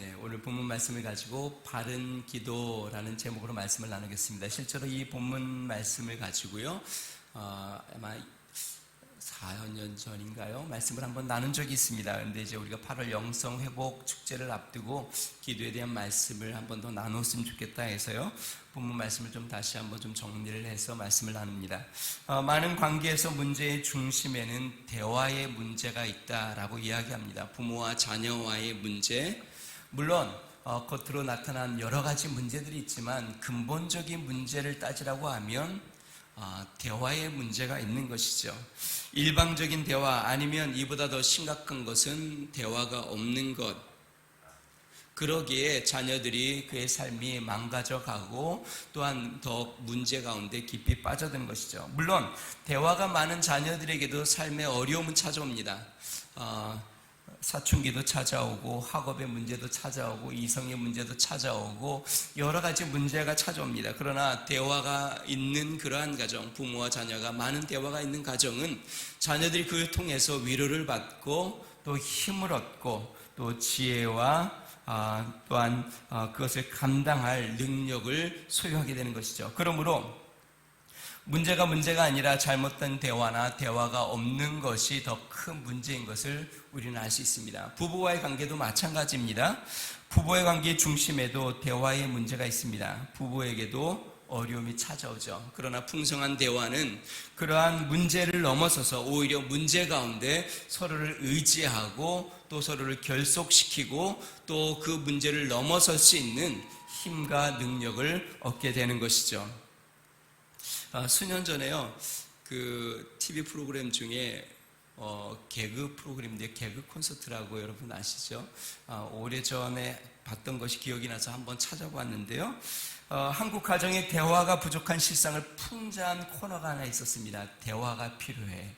네, 오늘 본문 말씀을 가지고 바른 기도라는 제목으로 말씀을 나누겠습니다. 실제로 이 본문 말씀을 가지고요, 아마 4년 전인가요? 말씀을 한번 나눈 적이 있습니다. 그런데 이제 우리가 8월 영성 회복 축제를 앞두고 기도에 대한 말씀을 한번 더 나눴으면 좋겠다 해서요, 본문 말씀을 좀 다시 한번 좀 정리를 해서 말씀을 나눕니다. 많은 관계에서 문제의 중심에는 대화의 문제가 있다라고 이야기합니다. 부모와 자녀와의 문제, 물론 겉으로 나타난 여러 가지 문제들이 있지만 근본적인 문제를 따지라고 하면 대화의 문제가 있는 것이죠. 일방적인 대화, 아니면 이보다 더 심각한 것은 대화가 없는 것. 그러기에 자녀들이 그의 삶이 망가져가고 또한 더 문제 가운데 깊이 빠져드는 것이죠. 물론 대화가 많은 자녀들에게도 삶의 어려움은 찾아옵니다. 사춘기도 찾아오고 학업의 문제도 찾아오고 이성의 문제도 찾아오고 여러 가지 문제가 찾아옵니다. 그러나 대화가 있는 그러한 가정, 부모와 자녀가 많은 대화가 있는 가정은 자녀들이 그를 통해서 위로를 받고 또 힘을 얻고 또 지혜와 또한 그것을 감당할 능력을 소유하게 되는 것이죠. 그러므로 문제가 아니라 잘못된 대화나 대화가 없는 것이 더 큰 문제인 것을 우리는 알 수 있습니다. 부부와의 관계도 마찬가지입니다. 부부의 관계의 중심에도 대화의 문제가 있습니다. 부부에게도 어려움이 찾아오죠. 그러나 풍성한 대화는 그러한 문제를 넘어서서 오히려 문제 가운데 서로를 의지하고 또 서로를 결속시키고 또 그 문제를 넘어설 수 있는 힘과 능력을 얻게 되는 것이죠. 수년 전에요, 그 TV 프로그램 중에 개그 프로그램인데 개그 콘서트라고 여러분 아시죠? 오래전에 봤던 것이 기억이 나서 한번 찾아봤는데요. 한국 가정의 대화가 부족한 실상을 풍자한 코너가 하나 있었습니다. 대화가 필요해.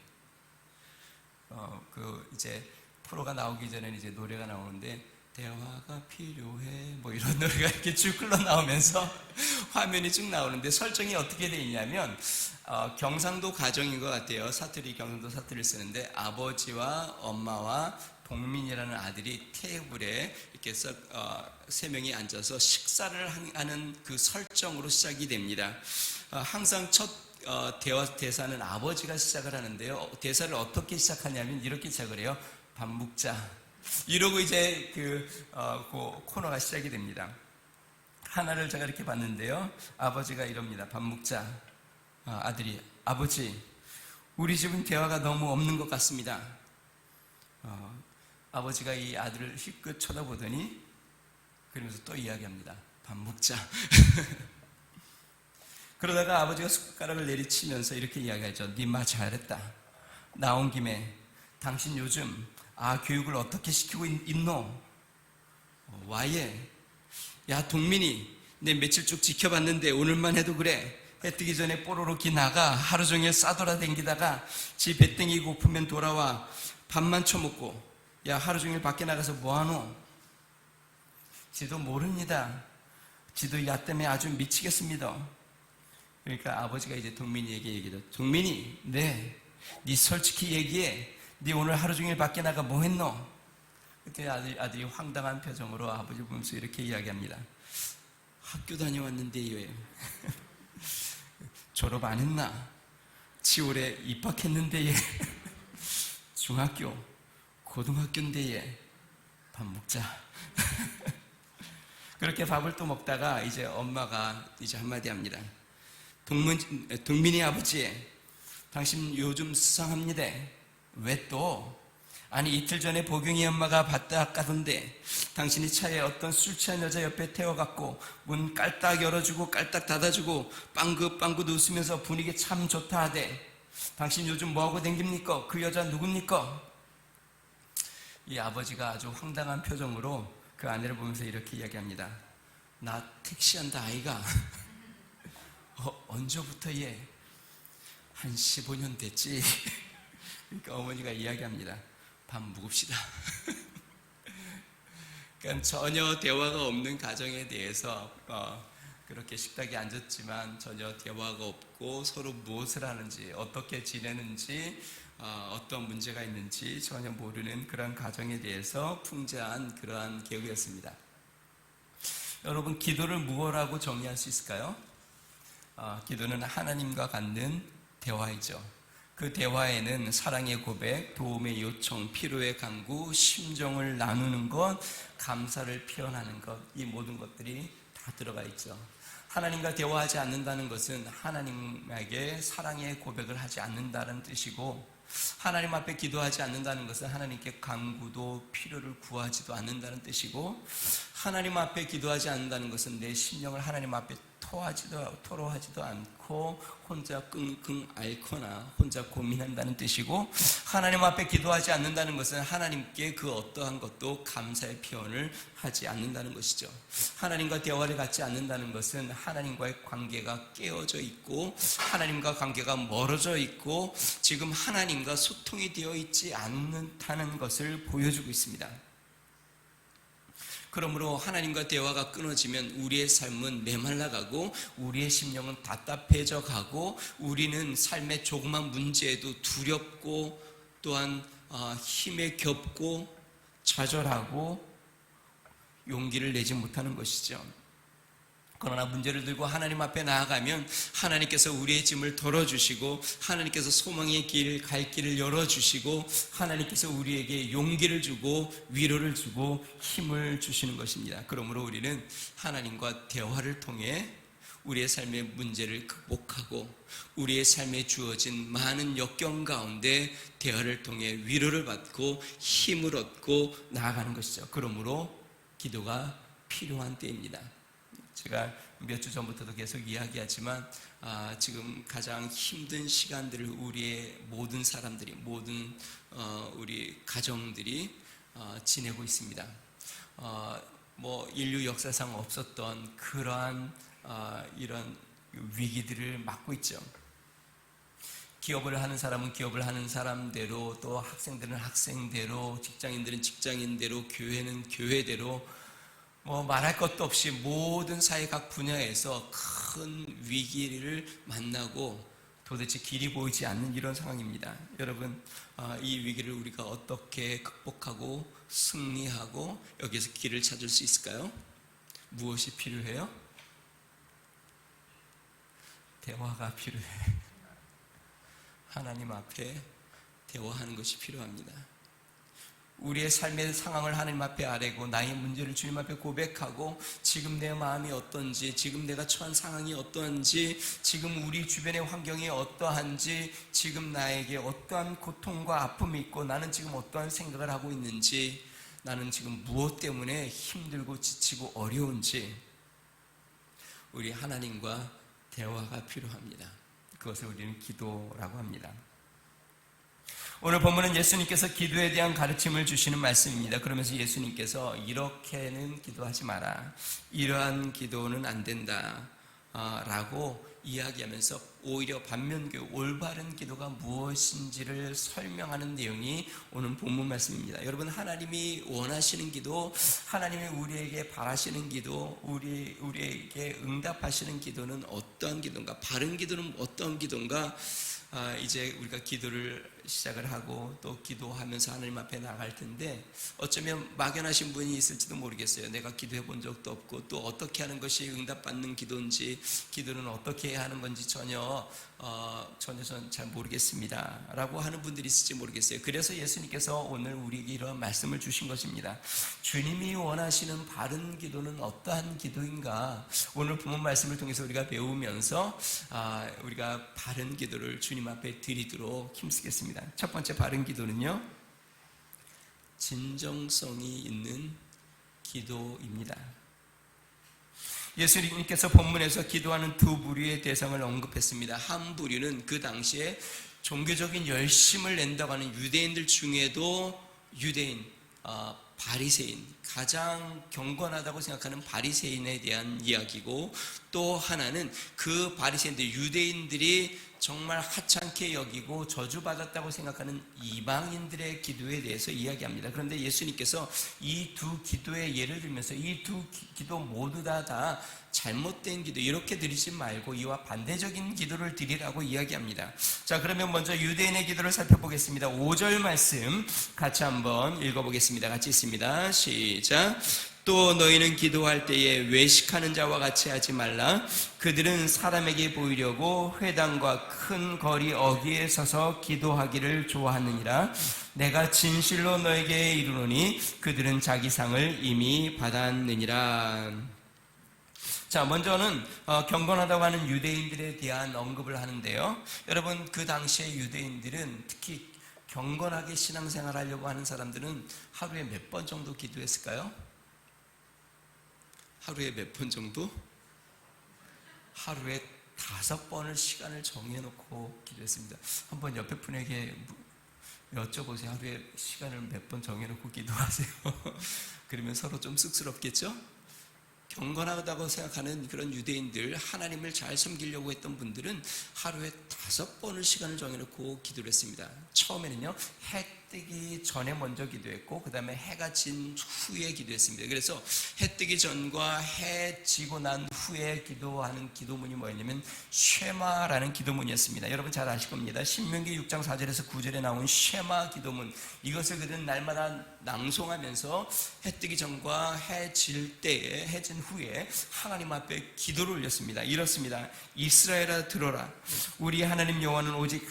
이제 프로가 나오기 전에는 이제 노래가 나오는데 대화가 필요해 뭐 이런 노래가 이렇게 쭉 흘러나오면서 화면이 쭉 나오는데 설정이 어떻게 되어 있냐면 경상도 가정인 것 같아요. 경상도 사투리를 쓰는데 아버지와 엄마와 동민이라는 아들이 테이블에 이렇게 세 명이 앉아서 식사를 하는 그 설정으로 시작이 됩니다. 항상 첫 대사는 아버지가 시작을 하는데요. 대사를 어떻게 시작하냐면 이렇게 시작을 해요. 밥 먹자. 이러고 이제 그 코너가 시작이 됩니다. 하나를 제가 이렇게 봤는데요. 아버지가 이럽니다. 밥 먹자. 아들이, 아버지, 우리 집은 대화가 너무 없는 것 같습니다. 아버지가 이 아들을 힐끗 쳐다보더니 그러면서 또 이야기합니다. 밥 먹자. 그러다가 아버지가 숟가락을 내리치면서 이렇게 이야기하죠. 네 말 잘했다. 나온 김에 당신 요즘 교육을 어떻게 시키고 있노? 와예. 야, 동민이, 내 며칠 쭉 지켜봤는데 오늘만 해도 그래. 해 뜨기 전에 뽀로로 기 나가 하루 종일 싸돌아다니다가 지 배땡이 고프면 돌아와 밥만 처먹고, 야, 하루 종일 밖에 나가서 뭐하노? 지도 모릅니다. 지도 야 때문에 아주 미치겠습니다. 그러니까 아버지가 이제 동민이에게 얘기해요. 동민이, 네 솔직히 얘기해. 네 오늘 하루 종일 밖에 나가 뭐 했노? 그때 아들이 황당한 표정으로 아버지 보면서 이렇게 이야기합니다. 학교 다녀왔는데요. 졸업 안 했나? 10월에 입학했는데 중학교, 고등학교인데 밥 먹자. 그렇게 밥을 또 먹다가 이제 엄마가 이제 한마디 합니다. 동민이 아버지, 당신 요즘 수상합니다. 왜 또? 아니 이틀 전에 보경이 엄마가 봤다 가던데 당신이 차에 어떤 술 취한 여자 옆에 태워갖고 문 깔딱 열어주고 깔딱 닫아주고 빵긋빵긋 웃으면서 분위기 참 좋다 하대. 당신 요즘 뭐하고 댕깁니까? 그 여자 누굽니까? 이 아버지가 아주 황당한 표정으로 그 아내를 보면서 이렇게 이야기합니다. 나 택시한다 아이가. 언제부터 얘? 한 15년 됐지. 그러니까 어머니가 이야기합니다. 밥 먹읍시다. 그러니까 전혀 대화가 없는 가정에 대해서 그렇게 식탁에 앉았지만 전혀 대화가 없고 서로 무엇을 하는지, 어떻게 지내는지, 어떤 문제가 있는지 전혀 모르는 그런 가정에 대해서 풍자한 그러한 계획이었습니다. 여러분, 기도를 무엇라고 정의할 수 있을까요? 기도는 하나님과 갖는 대화이죠. 그 대화에는 사랑의 고백, 도움의 요청, 필요의 간구, 심정을 나누는 것, 감사를 표현하는 것, 이 모든 것들이 다 들어가 있죠. 하나님과 대화하지 않는다는 것은 하나님에게 사랑의 고백을 하지 않는다는 뜻이고, 하나님 앞에 기도하지 않는다는 것은 하나님께 간구도 필요를 구하지도 않는다는 뜻이고, 하나님 앞에 기도하지 않는다는 것은 내 심령을 하나님 앞에 토로하지도 않고 혼자 끙끙 앓거나 혼자 고민한다는 뜻이고, 하나님 앞에 기도하지 않는다는 것은 하나님께 그 어떠한 것도 감사의 표현을 하지 않는다는 것이죠. 하나님과 대화를 갖지 않는다는 것은 하나님과의 관계가 깨어져 있고 하나님과 관계가 멀어져 있고 지금 하나님과 소통이 되어 있지 않다는 것을 보여주고 있습니다. 그러므로 하나님과 대화가 끊어지면 우리의 삶은 메말라가고 우리의 심령은 답답해져 가고 우리는 삶의 조그만 문제에도 두렵고 또한 힘에 겹고 좌절하고 용기를 내지 못하는 것이죠. 그러나 문제를 들고 하나님 앞에 나아가면 하나님께서 우리의 짐을 덜어주시고 하나님께서 소망의 길, 갈 길을 열어주시고 하나님께서 우리에게 용기를 주고 위로를 주고 힘을 주시는 것입니다. 그러므로 우리는 하나님과 대화를 통해 우리의 삶의 문제를 극복하고 우리의 삶에 주어진 많은 역경 가운데 대화를 통해 위로를 받고 힘을 얻고 나아가는 것이죠. 그러므로 기도가 필요한 때입니다. 제가 몇 주 전부터도 계속 이야기하지만 지금 가장 힘든 시간들을 우리의 모든 사람들이 모든 우리 가정들이 지내고 있습니다. 인류 역사상 없었던 그러한 이런 위기들을 맞고 있죠. 기업을 하는 사람은 기업을 하는 사람대로, 또 학생들은 학생대로, 직장인들은 직장인대로, 교회는 교회대로 말할 것도 없이 모든 사회 각 분야에서 큰 위기를 만나고 도대체 길이 보이지 않는 이런 상황입니다. 여러분, 이 위기를 우리가 어떻게 극복하고 승리하고 여기에서 길을 찾을 수 있을까요? 무엇이 필요해요? 대화가 필요해. 하나님 앞에 대화하는 것이 필요합니다. 우리의 삶의 상황을 하나님 앞에 아뢰고 나의 문제를 주님 앞에 고백하고 지금 내 마음이 어떤지, 지금 내가 처한 상황이 어떤지, 지금 우리 주변의 환경이 어떠한지, 지금 나에게 어떠한 고통과 아픔이 있고 나는 지금 어떠한 생각을 하고 있는지, 나는 지금 무엇 때문에 힘들고 지치고 어려운지 우리 하나님과 대화가 필요합니다. 그것을 우리는 기도라고 합니다. 오늘 본문은 예수님께서 기도에 대한 가르침을 주시는 말씀입니다. 그러면서 예수님께서 이렇게는 기도하지 마라, 이러한 기도는 안 된다 라고 이야기하면서 오히려 반면교 올바른 기도가 무엇인지를 설명하는 내용이 오늘 본문 말씀입니다. 여러분, 하나님이 원하시는 기도, 하나님이 우리에게 바라시는 기도, 우리에게 응답하시는 기도는 어떠한 기도인가? 바른 기도는 어떤 기도인가? 이제 우리가 기도를 시작을 하고 또 기도하면서 하나님 앞에 나갈 텐데 어쩌면 막연하신 분이 있을지도 모르겠어요. 내가 기도해 본 적도 없고 또 어떻게 하는 것이 응답받는 기도인지, 기도는 어떻게 해야 하는 건지 전혀 저는 잘 모르겠습니다 라고 하는 분들이 있을지 모르겠어요. 그래서 예수님께서 오늘 우리에게 이런 말씀을 주신 것입니다. 주님이 원하시는 바른 기도는 어떠한 기도인가? 오늘 본문 말씀을 통해서 우리가 배우면서 우리가 바른 기도를 주님 앞에 드리도록 힘쓰겠습니다. 첫 번째 바른 기도는요, 진정성이 있는 기도입니다. 예수님께서 본문에서 기도하는 두 부류의 대상을 언급했습니다. 한 부류는 그 당시에 종교적인 열심을 낸다고 하는 유대인들 중에도 유대인, 바리새인, 가장 경건하다고 생각하는 바리새인에 대한 이야기고, 또 하나는 그 바리새인들, 유대인들이 정말 하찮게 여기고 저주받았다고 생각하는 이방인들의 기도에 대해서 이야기합니다. 그런데 예수님께서 이 두 기도의 예를 들면서 이 두 기도 모두 다 잘못된 기도, 이렇게 드리지 말고 이와 반대적인 기도를 드리라고 이야기합니다. 자, 그러면 먼저 유대인의 기도를 살펴보겠습니다. 5절 말씀 같이 한번 읽어보겠습니다. 같이 있습니다. 시작. 또 너희는 기도할 때에 외식하는 자와 같이 하지 말라. 그들은 사람에게 보이려고 회당과 큰 거리 어귀에 서서 기도하기를 좋아하느니라. 내가 진실로 너에게 이르노니 그들은 자기 상을 이미 받았느니라. 자, 먼저는 경건하다고 하는 유대인들에 대한 언급을 하는데요. 여러분, 그 당시에 유대인들은 특히 경건하게 신앙생활 하려고 하는 사람들은 하루에 몇 번 정도 기도했을까요? 하루에 몇 번 정도? 하루에 5번을 시간을 정해놓고 기도했습니다. 한번 옆에 분에게 여쭤보세요. 하루에 시간을 몇 번 정해놓고 기도하세요. 그러면 서로 좀 쑥스럽겠죠? 경건하다고 생각하는 그런 유대인들, 하나님을 잘 섬기려고 했던 분들은 하루에 5번을 시간을 정해놓고 기도를 했습니다. 처음에는요, 해 뜨기 전에 먼저 기도했고, 그 다음에 해가 진 후에 기도했습니다. 그래서 해 뜨기 전과 해 지고 난 후에 기도하는 기도문이 뭐였냐면 쉐마라는 기도문이었습니다. 여러분 잘 아실 겁니다. 신명기 6장 4절에서 9절에 나온 쉐마 기도문, 이것을 그들은 날마다 낭송하면서 해 뜨기 전과 해 질 때에, 해 진 후에 하나님 앞에 기도를 올렸습니다. 이렇습니다. 이스라엘아 들어라. 우리 하나님 여호와는 오직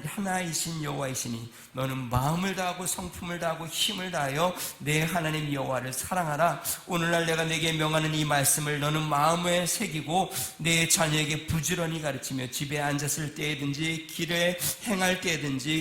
하나이신 여호와이시니 너는 마음을 다하고 성품을 다하고 힘을 다하여 내 하나님 여호와를 사랑하라. 오늘날 내가 내게 명하는 이 말씀을 너는 마음에 새기고 내 자녀에게 부지런히 가르치며 집에 앉았을 때든지 길에 행할 때든지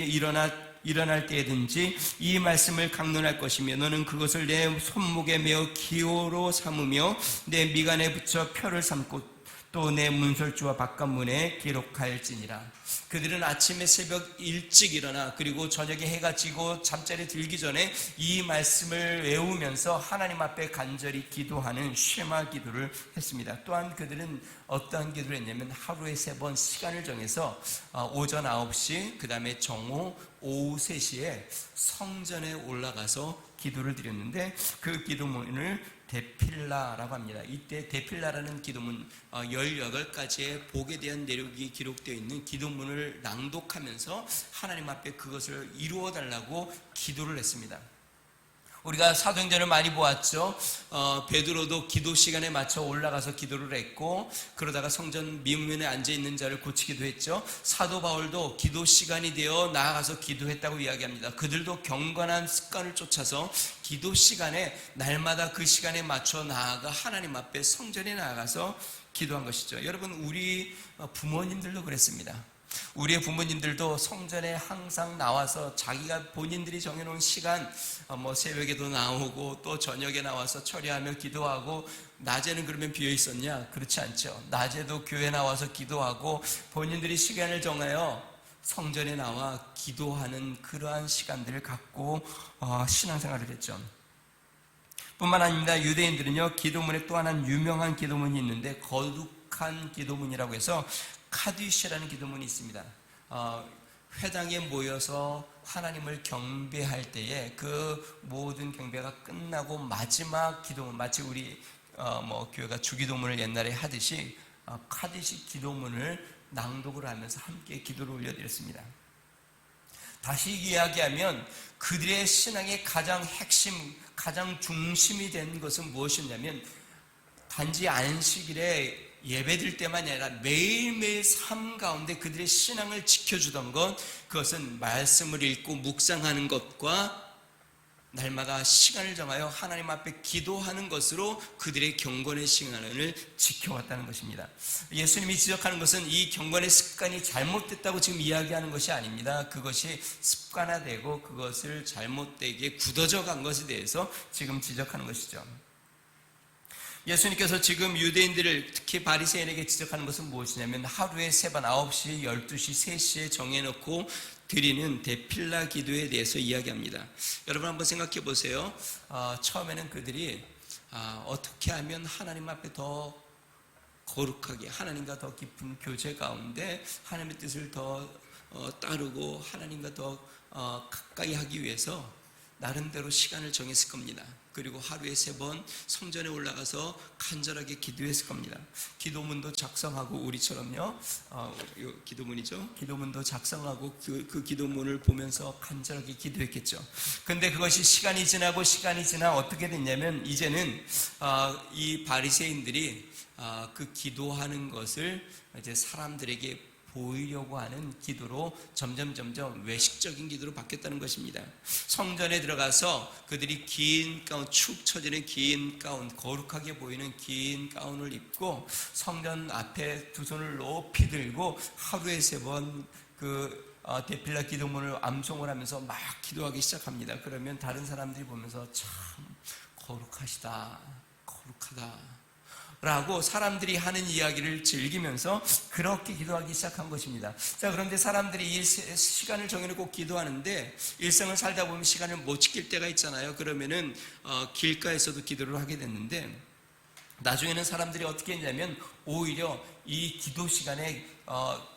일어날 때든지 이 말씀을 강론할 것이며 너는 그것을 내 손목에 메어 기호로 삼으며 내 미간에 붙여 표를 삼고 또 내 문설주와 바깥문에 기록할지니라. 그들은 아침에 새벽 일찍 일어나 그리고 저녁에 해가 지고 잠자리에 들기 전에 이 말씀을 외우면서 하나님 앞에 간절히 기도하는 쉐마 기도를 했습니다. 또한 그들은 어떠한 기도를 했냐면 하루에 3번 시간을 정해서 오전 9시, 그 다음에 정오, 오후 3시에 성전에 올라가서 기도를 드렸는데 그 기도문을 데필라라고 합니다. 이때 데필라라는 기도문 18가지의 복에 대한 내력이 기록되어 있는 기도문을 낭독하면서 하나님 앞에 그것을 이루어 달라고 기도를 했습니다. 우리가 사도행전을 많이 보았죠. 베드로도 기도 시간에 맞춰 올라가서 기도를 했고 그러다가 성전 미문에 앉아있는 자를 고치기도 했죠. 사도 바울도 기도 시간이 되어 나아가서 기도했다고 이야기합니다. 그들도 경건한 습관을 쫓아서 기도 시간에 날마다 그 시간에 맞춰 나아가 하나님 앞에 성전에 나아가서 기도한 것이죠. 여러분, 우리 부모님들도 그랬습니다. 우리의 부모님들도 성전에 항상 나와서 자기가 본인들이 정해놓은 시간, 새벽에도 나오고 또 저녁에 나와서 처리하며 기도하고, 낮에는 그러면 비어 있었냐? 그렇지 않죠. 낮에도 교회 나와서 기도하고 본인들이 시간을 정하여 성전에 나와 기도하는 그러한 시간들을 갖고 신앙생활을 했죠. 뿐만 아닙니다. 유대인들은요, 기도문에 또 하나 유명한 기도문이 있는데 거룩한 기도문이라고 해서 카디시라는 기도문이 있습니다. 회당에 모여서 하나님을 경배할 때에 그 모든 경배가 끝나고 마지막 기도문, 마치 우리 교회가 주기도문을 옛날에 하듯이 카디시 기도문을 낭독을 하면서 함께 기도를 올려드렸습니다. 다시 이야기하면 그들의 신앙의 가장 핵심, 가장 중심이 된 것은 무엇이었냐면 단지 안식일에 예배드릴 때만이 아니라 매일매일 삶 가운데 그들의 신앙을 지켜주던 것, 그것은 말씀을 읽고 묵상하는 것과 날마다 시간을 정하여 하나님 앞에 기도하는 것으로 그들의 경건의 시간을 지켜왔다는 것입니다. 예수님이 지적하는 것은 이 경건의 습관이 잘못됐다고 지금 이야기하는 것이 아닙니다. 그것이 습관화되고 그것을 잘못되게 굳어져 간 것에 대해서 지금 지적하는 것이죠. 예수님께서 지금 유대인들을 특히 바리새인에게 지적하는 것은 무엇이냐면 하루에 3번 9시, 12시, 3시에 정해놓고 드리는 데필라 기도에 대해서 이야기합니다. 여러분 한번 생각해 보세요. 처음에는 그들이 어떻게 하면 하나님 앞에 더 거룩하게 하나님과 더 깊은 교제 가운데 하나님의 뜻을 더 따르고 하나님과 더 가까이 하기 위해서 나름대로 시간을 정했을 겁니다. 그리고 하루에 3번 성전에 올라가서 간절하게 기도했을 겁니다. 기도문도 작성하고, 우리처럼요, 기도문이죠. 기도문도 작성하고 그 기도문을 보면서 간절하게 기도했겠죠. 근데 그것이 시간이 지나 어떻게 됐냐면, 이제는 이 바리새인들이 그 기도하는 것을 이제 사람들에게 보이려고 하는 기도로 점점 외식적인 기도로 바뀌었다는 것입니다. 성전에 들어가서 그들이 긴 가운, 축 처지는 긴 가운, 거룩하게 보이는 긴 가운을 입고 성전 앞에 두 손을 높이 들고 하루에 3번 그 데필라 기도문을 암송을 하면서 막 기도하기 시작합니다. 그러면 다른 사람들이 보면서 참 거룩하시다, 거룩하다 라고 사람들이 하는 이야기를 즐기면서 그렇게 기도하기 시작한 것입니다. 자, 그런데 사람들이 시간을 정해놓고 기도하는데 일생을 살다 보면 시간을 못 지킬 때가 있잖아요. 그러면은 길가에서도 기도를 하게 됐는데, 나중에는 사람들이 어떻게 했냐면 오히려 이 기도 시간에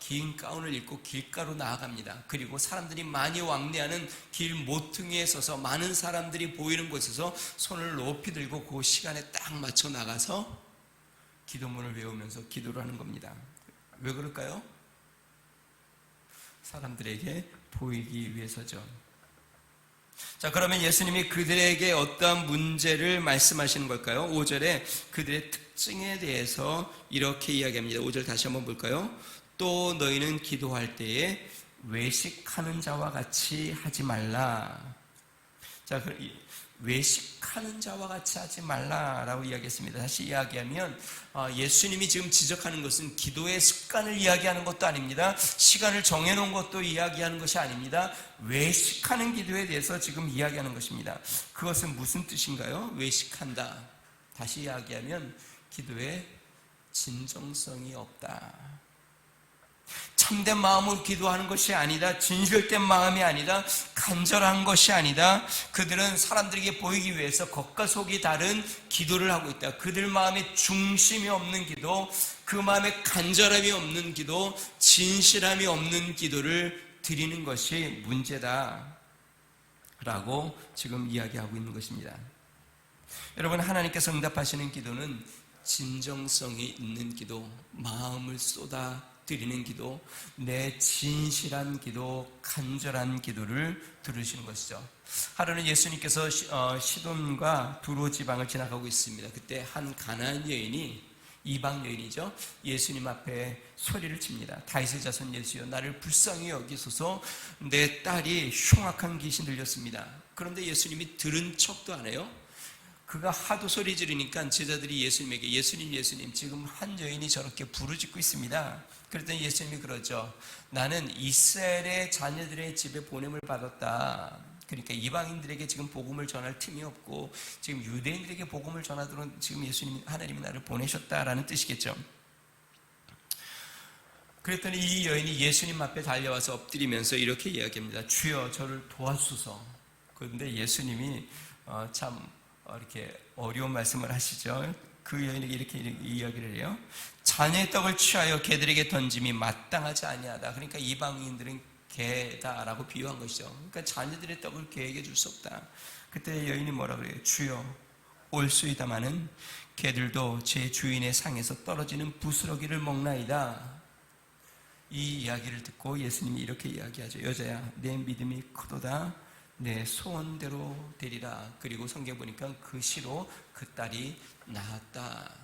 긴 가운을 입고 길가로 나아갑니다. 그리고 사람들이 많이 왕래하는 길 모퉁이에 서서 많은 사람들이 보이는 곳에서 손을 높이 들고 그 시간에 딱 맞춰 나가서 기도문을 외우면서 기도를 하는 겁니다. 왜 그럴까요? 사람들에게 보이기 위해서죠. 자, 그러면 예수님이 그들에게 어떠한 문제를 말씀하시는 걸까요? 5절에 그들의 특징에 대해서 이렇게 이야기합니다. 5절 다시 한번 볼까요? 또 너희는 기도할 때에 외식하는 자와 같이 하지 말라. 자, 외식하는 자와 같이 하지 말라라고 이야기했습니다. 다시 이야기하면 예수님이 지금 지적하는 것은 기도의 습관을 이야기하는 것도 아닙니다. 시간을 정해놓은 것도 이야기하는 것이 아닙니다. 외식하는 기도에 대해서 지금 이야기하는 것입니다. 그것은 무슨 뜻인가요? 외식한다. 다시 이야기하면 기도에 진정성이 없다. 참된 마음으로 기도하는 것이 아니다. 진실된 마음이 아니다. 간절한 것이 아니다. 그들은 사람들에게 보이기 위해서 겉과 속이 다른 기도를 하고 있다. 그들 마음에 중심이 없는 기도, 그 마음에 간절함이 없는 기도, 진실함이 없는 기도를 드리는 것이 문제다 라고 지금 이야기하고 있는 것입니다. 여러분, 하나님께서 응답하시는 기도는 진정성이 있는 기도, 마음을 쏟아 드리는 기도, 내 진실한 기도, 간절한 기도를 들으시는 것이죠. 하루는 예수님께서 시돈과 두로 지방을 지나가고 있습니다. 그때 한 가나안 여인이, 이방 여인이죠, 예수님 앞에 소리를 칩니다. 다윗의 자손 예수여, 나를 불쌍히 여기소서, 내 딸이 흉악한 귀신 들렸습니다. 그런데 예수님이 들은 척도 안 해요. 그가 하도 소리 지르니까 제자들이 예수님에게 예수님 지금 한 여인이 저렇게 부르짖고 있습니다. 그랬더니 예수님이 그러죠. 나는 이스라엘의 자녀들의 집에 보냄을 받았다. 그러니까 이방인들에게 지금 복음을 전할 틈이 없고 지금 유대인들에게 복음을 전하도록 지금 하나님이 나를 보내셨다라는 뜻이겠죠. 그랬더니 이 여인이 예수님 앞에 달려와서 엎드리면서 이렇게 이야기합니다. 주여, 저를 도와주소서. 그런데 예수님이 참 이렇게 어려운 말씀을 하시죠. 그 여인에게 이렇게 이야기를 해요. 자녀의 떡을 취하여 개들에게 던짐이 마땅하지 아니하다. 그러니까 이방인들은 개다라고 비유한 것이죠. 그러니까 자녀들의 떡을 개에게 줄 수 없다. 그때 여인이 뭐라 그래요? 주여, 올수이다마는 개들도 제 주인의 상에서 떨어지는 부스러기를 먹나이다. 이 이야기를 듣고 예수님이 이렇게 이야기하죠. 여자야, 내 믿음이 크도다. 내 소원대로 되리라. 그리고 성경 보니까 그 시로 그 딸이 낳았다.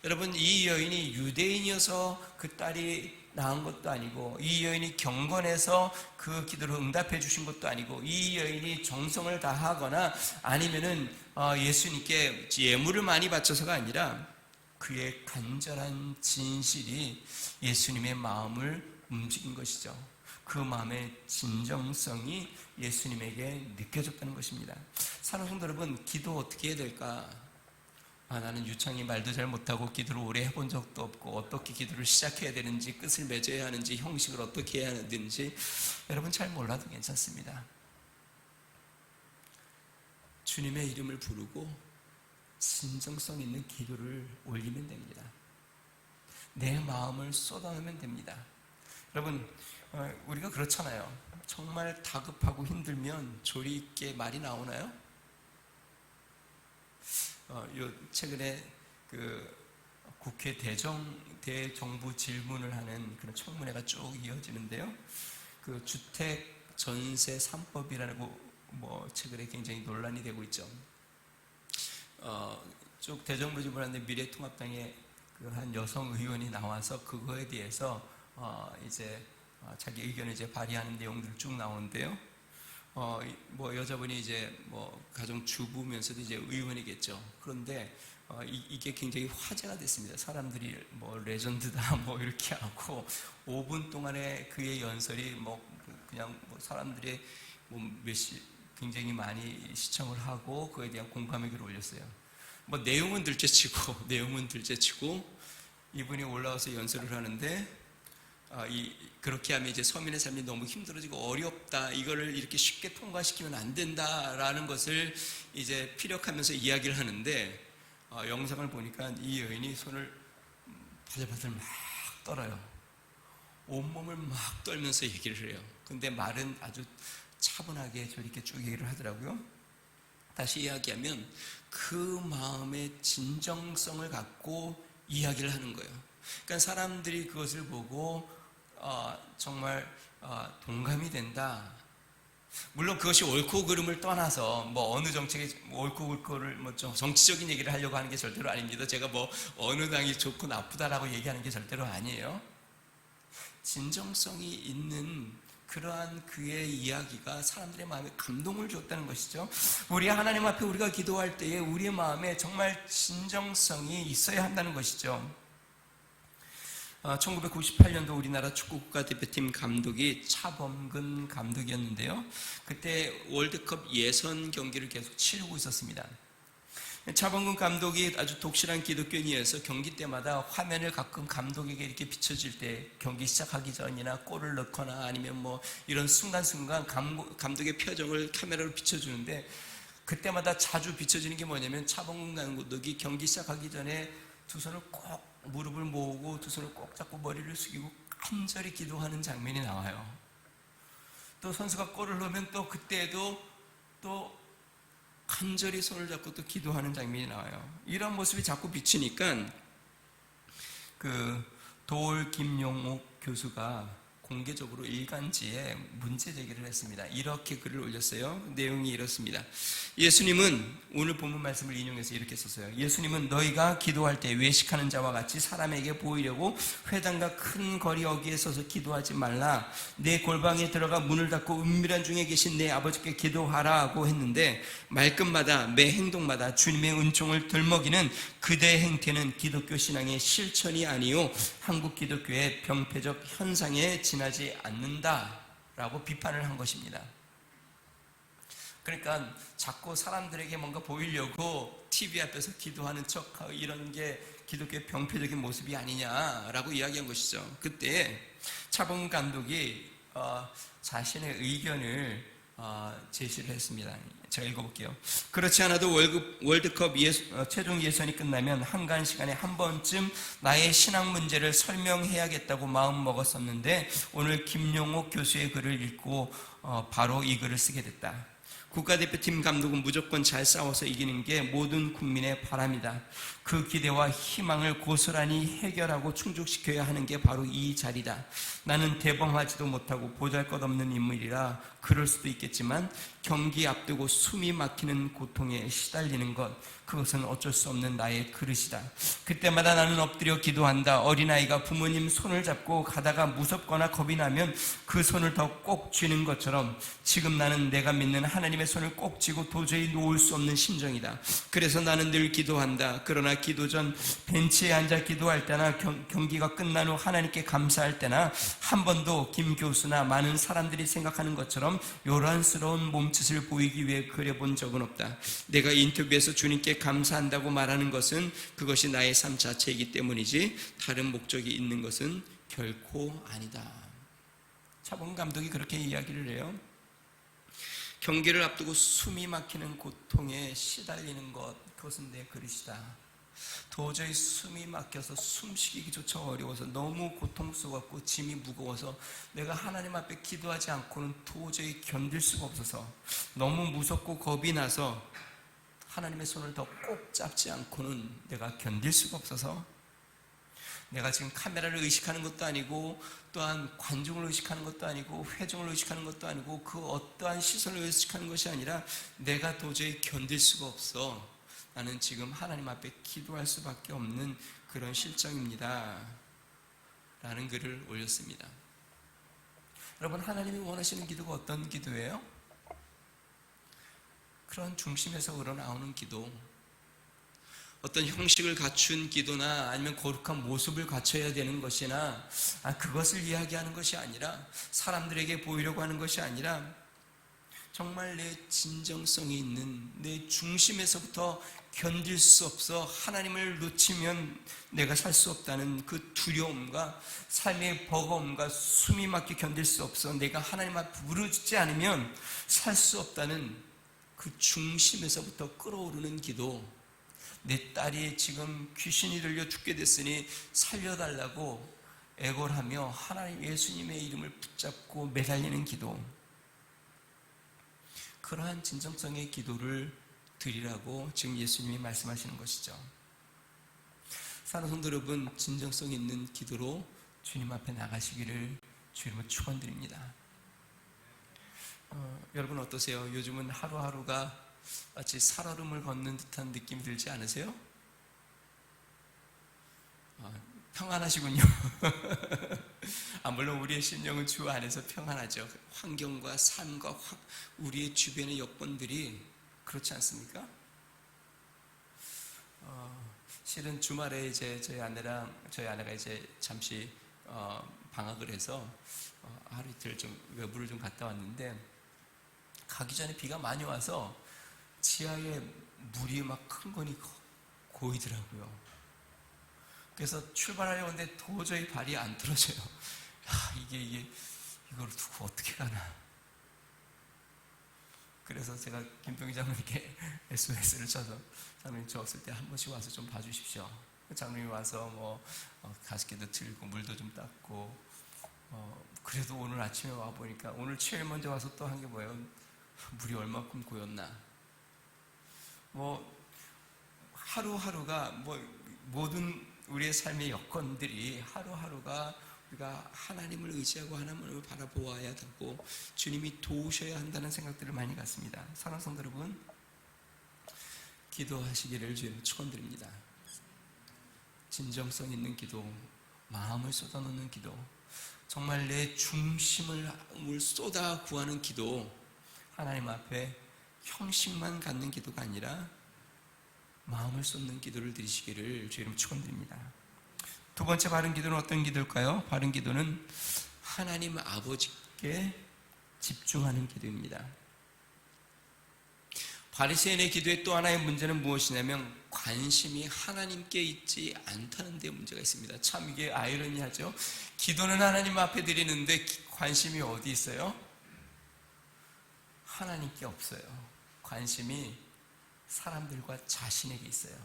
여러분, 이 여인이 유대인이어서 그 딸이 낳은 것도 아니고, 이 여인이 경건해서 그 기도를 응답해 주신 것도 아니고, 이 여인이 정성을 다하거나 아니면은 예수님께 예물을 많이 바쳐서가 아니라 그의 간절한 진실이 예수님의 마음을 움직인 것이죠. 그 마음의 진정성이 예수님에게 느껴졌다는 것입니다. 사랑하는 성도 여러분, 기도 어떻게 해야 될까? 나는 유창히 말도 잘 못하고 기도를 오래 해본 적도 없고 어떻게 기도를 시작해야 되는지, 끝을 맺어야 하는지, 형식을 어떻게 해야 하는지 여러분 잘 몰라도 괜찮습니다. 주님의 이름을 부르고 진정성 있는 기도를 올리면 됩니다. 내 마음을 쏟아내면 됩니다. 여러분, 우리가 그렇잖아요. 정말 다급하고 힘들면 조리 있게 말이 나오나요? 최근에 그 국회 대정부 질문을 하는 그런 청문회가 쭉 이어지는데요. 그 주택 전세 3법이라고 최근에 굉장히 논란이 되고 있죠. 쭉 대정부 질문하는데 미래통합당의 그 한 여성 의원이 나와서 그거에 대해서 이제 자기 의견을 이제 발의하는 내용들 쭉 나오는데요. 여자분이 이제 가정 주부면서도 이제 의원이겠죠. 그런데 이게 굉장히 화제가 됐습니다. 사람들이 레전드다 이렇게 하고 5분 동안에 그의 연설이 그냥 사람들이 굉장히 많이 시청을 하고 그에 대한 공감의 글을 올렸어요. 내용은 둘째치고 이분이 올라와서 연설을 하는데 그렇게 하면 이제 서민의 삶이 너무 힘들어지고 어렵다. 이거를 이렇게 쉽게 통과시키면 안 된다라는 것을 이제 피력하면서 이야기를 하는데 영상을 보니까 이 여인이 손을 바들바들 막 떨어요. 온몸을 막 떨면서 얘기를 해요. 근데 말은 아주 차분하게 저렇게 쭉 얘기를 하더라고요. 다시 이야기하면 그 마음의 진정성을 갖고 이야기를 하는 거예요. 그러니까 사람들이 그것을 보고 정말 동감이 된다. 물론 그것이 옳고 그름을 떠나서 어느 정책이 옳고 그름을 정치적인 얘기를 하려고 하는 게 절대로 아닙니다. 제가 어느 당이 좋고 나쁘다라고 얘기하는 게 절대로 아니에요. 진정성이 있는 그러한 그의 이야기가 사람들의 마음에 감동을 줬다는 것이죠. 우리 하나님 앞에 우리가 기도할 때에 우리의 마음에 정말 진정성이 있어야 한다는 것이죠. 1998년도 우리나라 축구 국가대표팀 감독이 차범근 감독이었는데요. 그때 월드컵 예선 경기를 계속 치르고 있었습니다. 차범근 감독이 아주 독실한 기독교인이어서 경기 때마다 화면을 가끔 감독에게 이렇게 비춰질 때 경기 시작하기 전이나 골을 넣거나 아니면 이런 순간순간 감독의 표정을 카메라로 비춰주는데 그때마다 자주 비춰지는 게 뭐냐면 차범근 감독이 경기 시작하기 전에 두 손을 꼭 무릎을 모으고 두 손을 꼭 잡고 머리를 숙이고 간절히 기도하는 장면이 나와요. 또 선수가 골을 넣으면 또 그때도 또 간절히 손을 잡고 또 기도하는 장면이 나와요. 이런 모습이 자꾸 비치니까 도올 김용옥 교수가 공개적으로 일간지에 문제 제기를 했습니다. 이렇게 글을 올렸어요. 내용이 이렇습니다. 예수님은 오늘 본문 말씀을 인용해서 이렇게 썼어요. 예수님은 너희가 기도할 때 외식하는 자와 같이 사람에게 보이려고 회당과 큰 거리 어귀에 서서 기도하지 말라. 내 골방에 들어가 문을 닫고 은밀한 중에 계신 내 아버지께 기도하라고 했는데 말끝마다 매 행동마다 주님의 은총을 들먹이는 그대의 행태는 기독교 신앙의 실천이 아니요 한국 기독교의 병폐적 현상에 지나지 않는다라고 비판을 한 것입니다. 그러니까 자꾸 사람들에게 뭔가 보이려고 TV 앞에서 기도하는 척 이런 게 기독교의 병폐적인 모습이 아니냐라고 이야기한 것이죠. 그때 차범근 감독이 자신의 의견을 제시를 했습니다. 제가 읽어볼게요. 그렇지 않아도 월드컵 최종 예선이 끝나면 한가한 시간에 한 번쯤 나의 신앙 문제를 설명해야겠다고 마음 먹었었는데 오늘 김용옥 교수의 글을 읽고 바로 이 글을 쓰게 됐다. 국가대표팀 감독은 무조건 잘 싸워서 이기는 게 모든 국민의 바람이다. 그 기대와 희망을 고스란히 해결하고 충족시켜야 하는 게 바로 이 자리다. 나는 대범하지도 못하고 보잘것없는 인물이라 그럴 수도 있겠지만 경기 앞두고 숨이 막히는 고통에 시달리는 것, 그것은 어쩔 수 없는 나의 그릇이다. 그때마다 나는 엎드려 기도한다. 어린아이가 부모님 손을 잡고 가다가 무섭거나 겁이 나면 그 손을 더 꼭 쥐는 것처럼 지금 나는 내가 믿는 하나님의 손을 꼭 쥐고 도저히 놓을 수 없는 심정이다. 그래서 나는 늘 기도한다. 그러나 기도 전 벤치에 앉아 기도할 때나 경기가 끝난 후 하나님께 감사할 때나 한 번도 김 교수나 많은 사람들이 생각하는 것처럼 요란스러운 몸짓을 보이기 위해 그려본 적은 없다. 내가 인터뷰에서 주님께 감사한다고 말하는 것은 그것이 나의 삶 자체이기 때문이지 다른 목적이 있는 것은 결코 아니다. 차범근 감독이 그렇게 이야기를 해요. 경기를 앞두고 숨이 막히는 고통에 시달리는 것, 그것은 내 그릇이다. 도저히 숨이 막혀서 숨쉬기조차 어려워서 너무 고통스럽고 짐이 무거워서 내가 하나님 앞에 기도하지 않고는 도저히 견딜 수가 없어서 너무 무섭고 겁이 나서 하나님의 손을 더 꼭 잡지 않고는 내가 견딜 수가 없어서 내가 지금 카메라를 의식하는 것도 아니고 또한 관중을 의식하는 것도 아니고 회중을 의식하는 것도 아니고 그 어떠한 시선을 의식하는 것이 아니라 내가 도저히 견딜 수가 없어. 나는 지금 하나님 앞에 기도할 수밖에 없는 그런 실정입니다. 라는 글을 올렸습니다. 여러분, 하나님이 원하시는 기도가 어떤 기도예요? 그런 중심에서 우러나오는 기도, 어떤 형식을 갖춘 기도나 아니면 거룩한 모습을 갖춰야 되는 것이나 그것을 이야기하는 것이 아니라 사람들에게 보이려고 하는 것이 아니라 정말 내 진정성이 있는 내 중심에서부터 견딜 수 없어 하나님을 놓치면 내가 살 수 없다는 그 두려움과 삶의 버거움과 숨이 막혀 견딜 수 없어 내가 하나님 앞에 부르짖지 않으면 살 수 없다는 그 중심에서부터 끓어오르는 기도, 내 딸이 지금 귀신이 들려 죽게 됐으니 살려달라고 애걸하며 하나님 예수님의 이름을 붙잡고 매달리는 기도, 그러한 진정성의 기도를 드리라고 지금 예수님이 말씀하시는 것이죠. 사랑하는 성도 여러분, 진정성 있는 기도로 주님 앞에 나가시기를 주님을 축원드립니다. 여러분 어떠세요? 요즘은 하루하루가 마치 살얼음을 걷는 듯한 느낌이 들지 않으세요? 평안하시군요. 물론 우리의 심령은 주 안에서 평안하죠. 환경과 삶과 우리의 주변의 여건들이 그렇지 않습니까? 실은 주말에 이제 저희 아내가 이제 잠시 방학을 해서 하루 이틀 좀 외부를 좀 갔다 왔는데, 가기 전에 비가 많이 와서 지하에 물이 막 큰 거니 고이더라고요. 그래서 출발하려고 하는데 도저히 발이 안 떨어져요. 이걸 두고 어떻게 가나. 그래서 제가 김동희 장로님께 SOS를 쳐서, 장로님 저 없을 때 한 번씩 와서 좀 봐주십시오. 장로님이 와서 가습기도 틀고 물도 좀 닦고, 그래도 오늘 아침에 와 보니까 오늘 제일 먼저 와서 또 한 게 뭐예요? 물이 얼마큼 고였나. 하루하루가 모든 우리의 삶의 여건들이 하루하루가 우리가 하나님을 의지하고 하나님을 바라보아야 되고 주님이 도우셔야 한다는 생각들을 많이 갖습니다. 사랑하는 성도 여러분, 기도하시기를 주님 축원드립니다. 진정성 있는 기도, 마음을 쏟아놓는 기도, 정말 내 중심을 쏟아 구하는 기도, 하나님 앞에 형식만 갖는 기도가 아니라 마음을 쏟는 기도를 드리시기를 주님 축원드립니다. 두 번째 바른 기도는 어떤 기도일까요? 바른 기도는 하나님 아버지께 집중하는 기도입니다. 바리새인의 기도의 또 하나의 문제는 무엇이냐면 관심이 하나님께 있지 않다는 데 문제가 있습니다. 참 이게 아이러니하죠. 기도는 하나님 앞에 드리는데 관심이 어디 있어요? 하나님께 없어요. 관심이 사람들과 자신에게 있어요.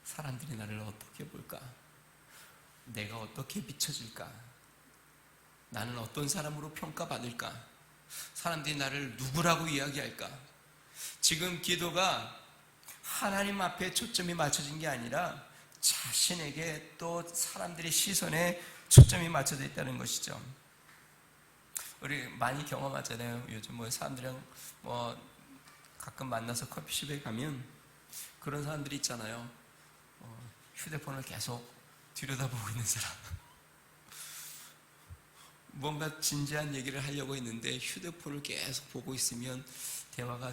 사람들이 나를 어떻게 볼까? 내가 어떻게 비춰질까? 나는 어떤 사람으로 평가받을까? 사람들이 나를 누구라고 이야기할까? 지금 기도가 하나님 앞에 초점이 맞춰진 게 아니라 자신에게 또 사람들의 시선에 초점이 맞춰져 있다는 것이죠. 우리 많이 경험하잖아요. 요즘 사람들이랑 가끔 만나서 커피숍에 가면 그런 사람들이 있잖아요. 휴대폰을 계속 들여다보고 있는 사람. 뭔가 진지한 얘기를 하려고 했는데 휴대폰을 계속 보고 있으면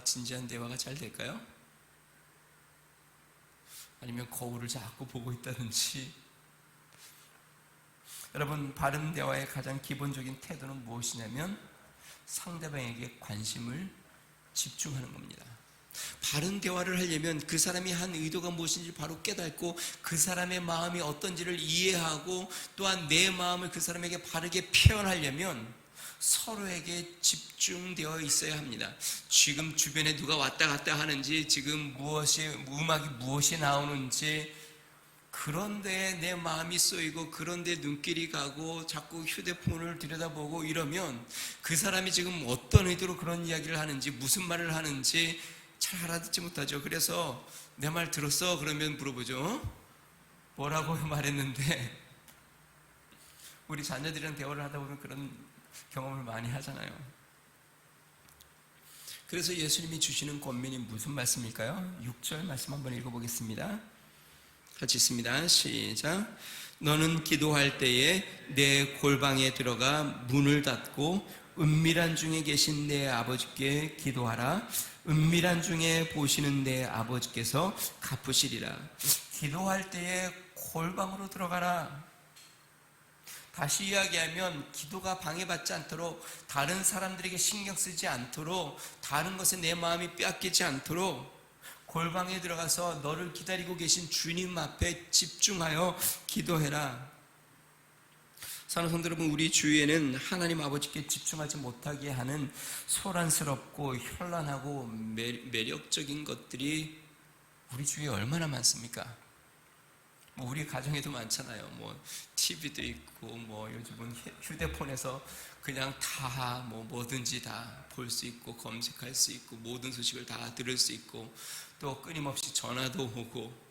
진지한 대화가 잘 될까요? 아니면 거울을 자꾸 보고 있다든지. 여러분, 바른 대화의 가장 기본적인 태도는 무엇이냐면 상대방에게 관심을 집중하는 겁니다. 바른 대화를 하려면 그 사람이 한 의도가 무엇인지 바로 깨닫고 그 사람의 마음이 어떤지를 이해하고 또한 내 마음을 그 사람에게 바르게 표현하려면 서로에게 집중되어 있어야 합니다. 지금 주변에 누가 왔다 갔다 하는지, 지금 음악이 무엇이 나오는지, 그런데 내 마음이 쏘이고, 그런데 눈길이 가고, 자꾸 휴대폰을 들여다보고 이러면 그 사람이 지금 어떤 의도로 그런 이야기를 하는지, 무슨 말을 하는지 잘 알아듣지 못하죠. 그래서 내 말 들었어? 그러면 물어보죠. 뭐라고 말했는데, 우리 자녀들이랑 대화를 하다 보면 그런 경험을 많이 하잖아요. 그래서 예수님이 주시는 권면이 무슨 말씀일까요? 6절 말씀 한번 읽어보겠습니다. 같이 있습니다. 시작. 너는 기도할 때에 내 골방에 들어가 문을 닫고 은밀한 중에 계신 내 아버지께 기도하라. 은밀한 중에 보시는 내 아버지께서 갚으시리라. 기도할 때에 골방으로 들어가라. 다시 이야기하면 기도가 방해받지 않도록, 다른 사람들에게 신경 쓰지 않도록, 다른 것에 내 마음이 빼앗기지 않도록 골방에 들어가서 너를 기다리고 계신 주님 앞에 집중하여 기도해라. 사랑하는 성도 여러분, 우리 주위에는 하나님 아버지께 집중하지 못하게 하는 소란스럽고 현란하고 매력적인 것들이 우리 주위에 얼마나 많습니까? 우리 가정에도 많잖아요. TV도 있고, 요즘은 휴대폰에서 그냥 다 뭐든지 다 볼 수 있고, 검색할 수 있고, 모든 소식을 다 들을 수 있고, 또 끊임없이 전화도 오고.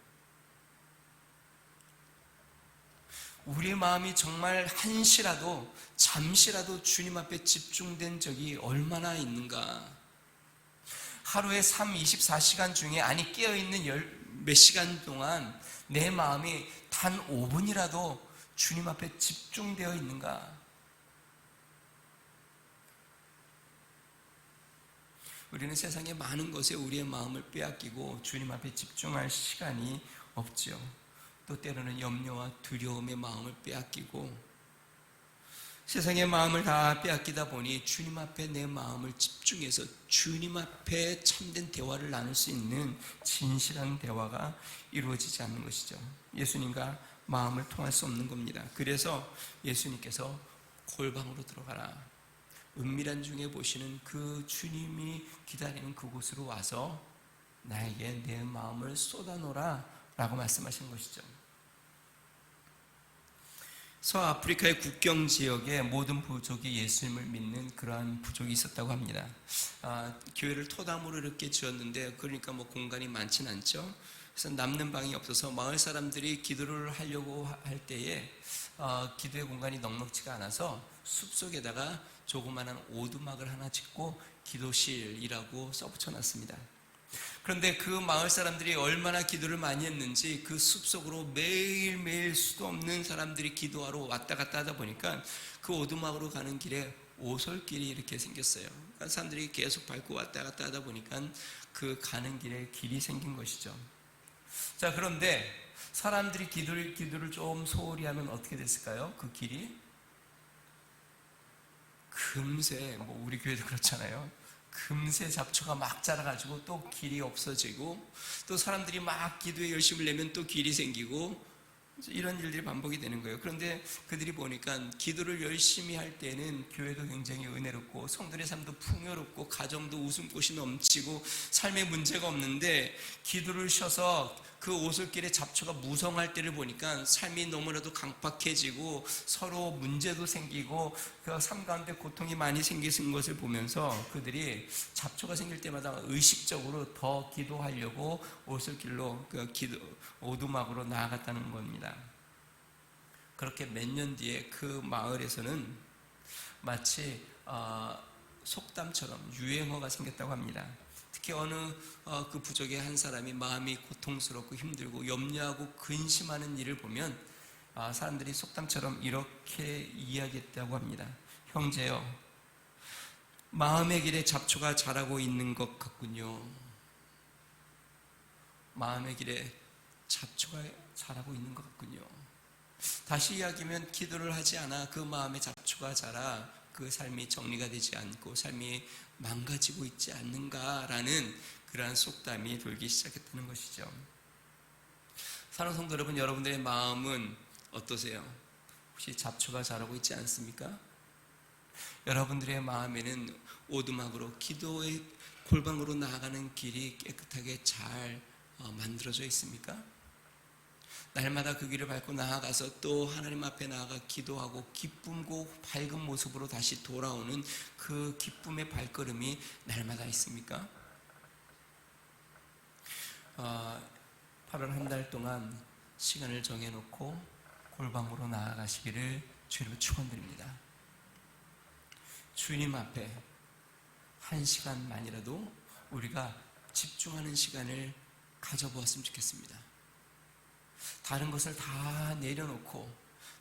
우리 마음이 정말 한시라도, 잠시라도 주님 앞에 집중된 적이 얼마나 있는가. 하루에 24시간 중에, 아니 깨어있는 몇 시간 동안 내 마음이 단 5분이라도 주님 앞에 집중되어 있는가? 우리는 세상의 많은 것에 우리의 마음을 빼앗기고 주님 앞에 집중할 시간이 없죠. 또 때로는 염려와 두려움의 마음을 빼앗기고, 세상의 마음을 다 빼앗기다 보니 주님 앞에 내 마음을 집중해서 주님 앞에 참된 대화를 나눌 수 있는 진실한 대화가 이루어지지 않는 것이죠. 예수님과 마음을 통할 수 없는 겁니다. 그래서 예수님께서 골방으로 들어가라. 은밀한 중에 보시는 그 주님이 기다리는 그곳으로 와서 나에게 내 마음을 쏟아놓으라 라고 말씀하신 것이죠. 서아프리카의 국경 지역에 모든 부족이 예수님을 믿는 그러한 부족이 있었다고 합니다. 교회를 토담으로 이렇게 지었는데, 그러니까 공간이 많진 않죠. 그래서 남는 방이 없어서 마을 사람들이 기도를 하려고 할 때에 기도의 공간이 넉넉지가 않아서 숲속에다가 조그마한 오두막을 하나 짓고 기도실이라고 써붙여놨습니다. 그런데 그 마을 사람들이 얼마나 기도를 많이 했는지 그 숲속으로 매일매일 수도 없는 사람들이 기도하러 왔다 갔다 하다 보니까 그 오두막으로 가는 길에 오솔길이 이렇게 생겼어요. 그러니까 사람들이 계속 밟고 왔다 갔다 하다 보니까 그 가는 길에 길이 생긴 것이죠. 자, 그런데 사람들이 기도를 좀 소홀히 하면 어떻게 됐을까요? 그 길이 금세, 우리 교회도 그렇잖아요. 금세 잡초가 막 자라가지고 또 길이 없어지고, 또 사람들이 막 기도에 열심을 내면 또 길이 생기고, 이런 일들이 반복이 되는 거예요. 그런데 그들이 보니까 기도를 열심히 할 때는 교회도 굉장히 은혜롭고, 성도의 삶도 풍요롭고, 가정도 웃음꽃이 넘치고, 삶에 문제가 없는데, 기도를 쉬어서 그 오솔길에 잡초가 무성할 때를 보니까 삶이 너무나도 강팍해지고 서로 문제도 생기고 그 삶 가운데 고통이 많이 생기는 것을 보면서 그들이 잡초가 생길 때마다 의식적으로 더 기도하려고 오솔길로 오두막으로 나아갔다는 겁니다. 그렇게 몇 년 뒤에 그 마을에서는 마치 속담처럼 유행어가 생겼다고 합니다. 특히 어느 그 부족의 한 사람이 마음이 고통스럽고 힘들고 염려하고 근심하는 일을 보면 사람들이 속담처럼 이렇게 이야기했다고 합니다. 형제여, 마음의 길에 잡초가 자라고 있는 것 같군요. 마음의 길에 잡초가 자라고 있는 것 같군요. 다시 이야기하면 기도를 하지 않아 그 마음에 잡초가 자라 그 삶이 정리가 되지 않고 삶이 망가지고 있지 않는가라는 그러한 속담이 돌기 시작했다는 것이죠. 사랑하는 성도 여러분, 여러분들의 마음은 어떠세요? 혹시 잡초가 자라고 있지 않습니까? 여러분들의 마음에는 오두막으로 기도의 골방으로 나아가는 길이 깨끗하게 잘 만들어져 있습니까? 날마다 그 길을 밟고 나아가서 또 하나님 앞에 나아가 기도하고 기쁨고 밝은 모습으로 다시 돌아오는 그 기쁨의 발걸음이 날마다 있습니까? 8월 한 달 동안 시간을 정해놓고 골방으로 나아가시기를 주님으로 축원드립니다. 주님 앞에 한 시간만이라도 우리가 집중하는 시간을 가져보았으면 좋겠습니다. 다른 것을 다 내려놓고,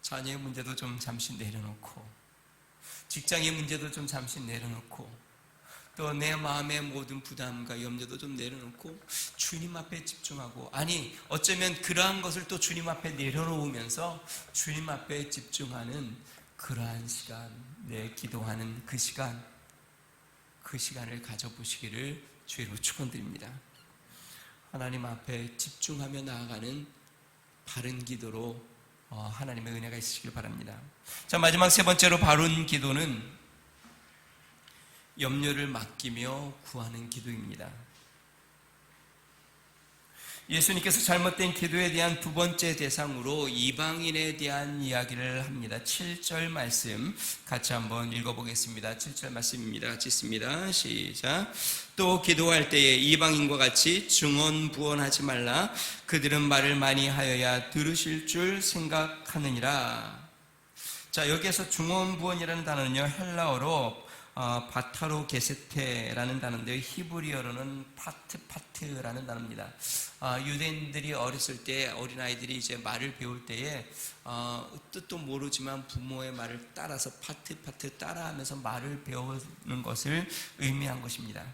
자녀의 문제도 좀 잠시 내려놓고, 직장의 문제도 좀 잠시 내려놓고, 또 내 마음의 모든 부담과 염려도 좀 내려놓고 주님 앞에 집중하고, 아니 어쩌면 그러한 것을 또 주님 앞에 내려놓으면서 주님 앞에 집중하는 그러한 시간, 내 기도하는 그 시간을 가져보시기를 주의로 축원드립니다. 하나님 앞에 집중하며 나아가는 바른 기도로 하나님의 은혜가 있으시길 바랍니다. 자, 마지막 세 번째로 바른 기도는 염려를 맡기며 구하는 기도입니다. 예수님께서 잘못된 기도에 대한 두 번째 대상으로 이방인에 대한 이야기를 합니다. 7절 말씀 같이 한번 읽어보겠습니다. 7절 말씀입니다. 찍습니다. 시작. 또 기도할 때에 이방인과 같이 중언부언하지 말라. 그들은 말을 많이 하여야 들으실 줄 생각하느니라. 자, 여기에서 중언부언이라는 단어는요, 헬라어로 바타로 게세테라는 단어인데요, 히브리어로는 파트라는 단어입니다. 유대인들이 어렸을 때, 어린아이들이 이제 말을 배울 때에 뜻도 모르지만 부모의 말을 따라서 파트 따라하면서 말을 배우는 것을 의미한 것입니다.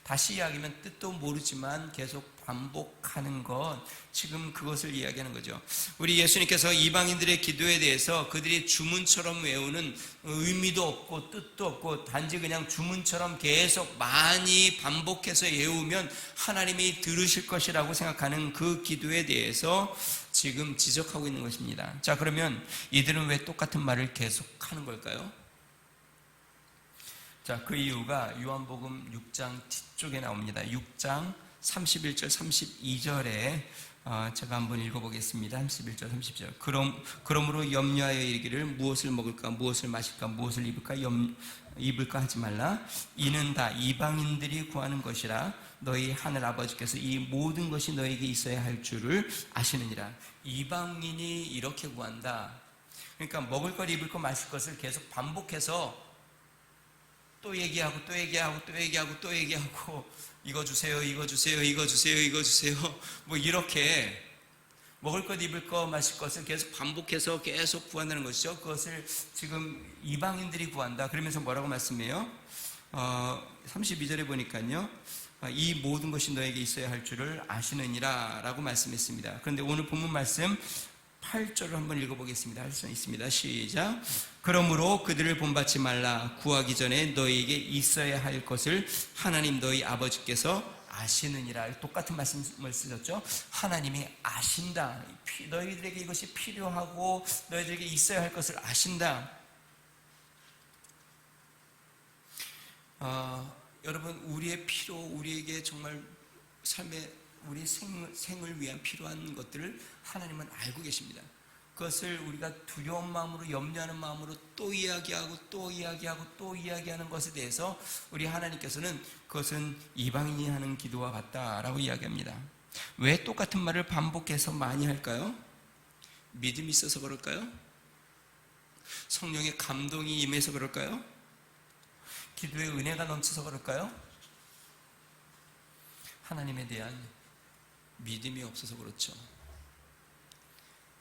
다시 이야기하면 뜻도 모르지만 계속 반복하는 것, 지금 그것을 이야기하는 거죠. 우리 예수님께서 이방인들의 기도에 대해서 그들이 주문처럼 외우는 의미도 없고 뜻도 없고 단지 그냥 주문처럼 계속 많이 반복해서 외우면 하나님이 들으실 것이라고 생각하는 그 기도에 대해서 지금 지적하고 있는 것입니다. 자, 그러면 이들은 왜 똑같은 말을 계속하는 걸까요? 자, 그 이유가 요한복음 6장 뒤쪽에 나옵니다. 6장 31절 32절에 제가 한번 읽어보겠습니다. 31절 32절. 그러므로 염려하여 이르기를 무엇을 먹을까 무엇을 마실까 무엇을 입을까 하지 말라. 이는 다 이방인들이 구하는 것이라. 너희 하늘 아버지께서 이 모든 것이 너에게 있어야 할 줄을 아시느니라. 이방인이 이렇게 구한다. 그러니까 먹을 것 입을 것 마실 것을 계속 반복해서 또 얘기하고 또 얘기하고 또 얘기하고 또 얘기하고, 이거 주세요, 이거 주세요, 이거 주세요, 이거 주세요, 뭐 이렇게 먹을 것 입을 것 마실 것을 계속 반복해서 계속 구한다는 것이죠. 그것을 지금 이방인들이 구한다. 그러면서 뭐라고 말씀해요? 32절에 보니까요, 이 모든 것이 너에게 있어야 할 줄을 아시느니라 라고 말씀했습니다. 그런데 오늘 본문 말씀 8절을 한번 읽어보겠습니다. 할 수 있습니다. 시작. 그러므로 그들을 본받지 말라. 구하기 전에 너희에게 있어야 할 것을 하나님 너희 아버지께서 아시느니라. 똑같은 말씀을 쓰셨죠. 하나님이 아신다. 너희들에게 이것이 필요하고 너희들에게 있어야 할 것을 아신다. 여러분, 우리의 필요, 우리에게 정말 삶의 우리 생을 위한 필요한 것들을 하나님은 알고 계십니다. 그것을 우리가 두려운 마음으로, 염려하는 마음으로 또 이야기하고 또 이야기하고 또 이야기하는 것에 대해서 우리 하나님께서는 그것은 이방인이 하는 기도와 같다라고 이야기합니다. 왜 똑같은 말을 반복해서 많이 할까요? 믿음이 있어서 그럴까요? 성령의 감동이 임해서 그럴까요? 기도의 은혜가 넘쳐서 그럴까요? 하나님에 대한 믿음이 없어서 그렇죠.